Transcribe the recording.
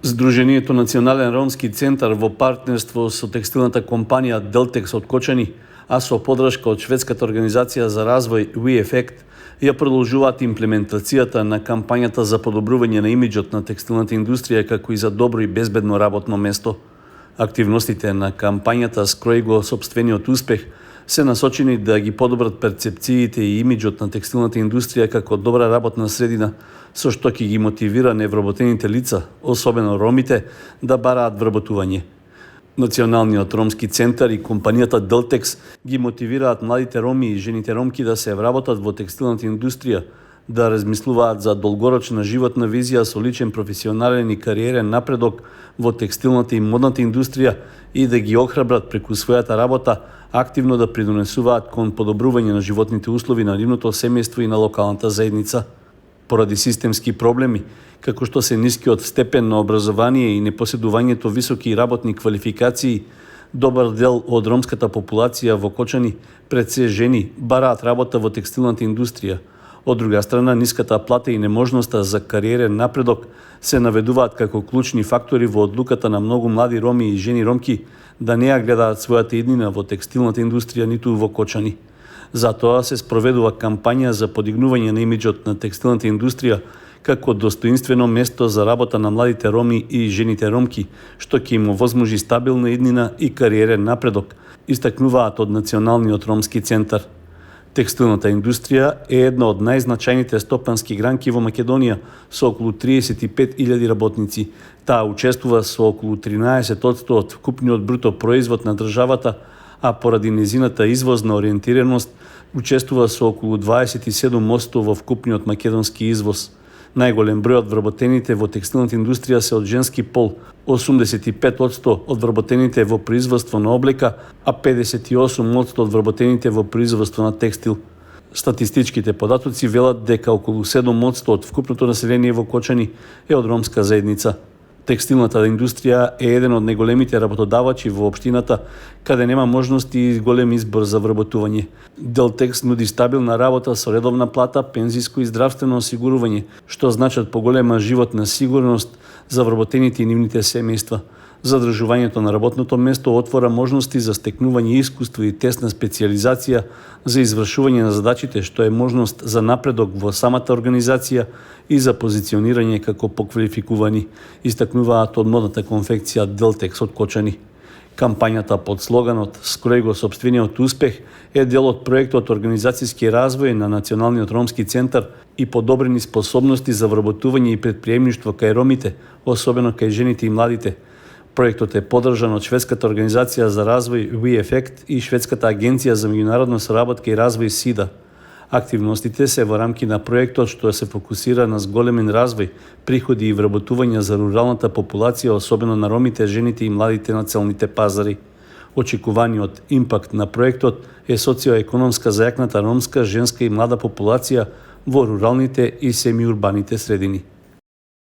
Здруженијето Национален ромски центар во партнерство со текстилната компанија Deltex од Кочани, а со подршка од шведската организација за развој WeEffect, ја продолжуваат имплементацијата на кампањата за подобрување на имиџот на текстилната индустрија како и за добро и безбедно работно место. Активностите на кампањата скрои го сопствениот успех се насочени да ги подобрат перцепциите и имиџот на текстилната индустрија како добра работна средина, со што ќе ги мотивира невработените лица, особено ромите, да бараат вработување. Националниот ромски центар и компанијата Deltex ги мотивираат младите роми и жените ромки да се вработат во текстилната индустрија, да размислуваат за долгорочна животна визија со личен професионален и кариерен напредок во текстилната и модната индустрија и да ги охрабрат преку својата работа активно да придонесуваат кон подобрување на животните услови на нивното семејство и на локалната заедница. Поради системски проблеми, како што се нискиот степен на образование и непоседувањето високи работни квалификации, добар дел од ромската популација во Кочани, пред се жени, бараат работа во текстилната индустрија. Од друга страна, ниската плата и неможноста за кариерен напредок се наведуваат како клучни фактори во одлуката на многу млади роми и жени ромки да не ја гледаат својата иднина во текстилната индустрија ниту во Кочани. Затоа се спроведува кампања за подигнување на имиџот на текстилната индустрија како достоинствено место за работа на младите роми и жените ромки, што ќе им овозможи стабилна иднина и кариерен напредок, истакнуваат од Националниот ромски центар. Текстилната индустрија е една од најзначајните стопански гранки во Македонија со околу 35.000 работници. Таа учествува со околу 13% од вкупниот бруто производ на државата, а поради незината извозна ориентираност учествува со околу 27% во вкупниот македонски извоз. Најголем број од вработените во текстилната индустрија се од женски пол, 85% од вработените во производство на облека, а 58% од вработените во производство на текстил. Статистичките податоци велат дека околу 7% од вкупното население во Кочани е од ромска заедница. Текстилната индустрија е еден од најголемите работодавачи во општината, каде нема можности и голем избор за вработување. Deltex нуди стабилна работа со редовна плата, пензиско и здравствено осигурување, што значат поголема животна сигурност за вработените и нивните семејства. Задржувањето на работното место отвора можности за стекнување искуство и тесна специјализација за извршување на задачите, што е можност за напредок во самата организација и за позиционирање како поквалификувани, истакнуваат од модната конфекција Deltex од Кочани. Кампањата под слоганот "Скрои го сопствениот успех" е дел од проектот Организацијски развој на Националниот ромски центар и подобрени способности за вработување и предприемништво кај ромите, особено кај жените и младите. Проектот е поддржан од шведската организација за развој WeEffect и шведската агенција за меѓународна соработка и развој SIDA. Активностите се во рамки на проектот што се фокусира на зголемен развој, приходи и вработување за руралната популација, особено на ромите, жените и младите на целните пазари. Очекуваниот импакт на проектот е социоекономска зајакната ромска, женска и млада популација во руралните и семиурбаните средини.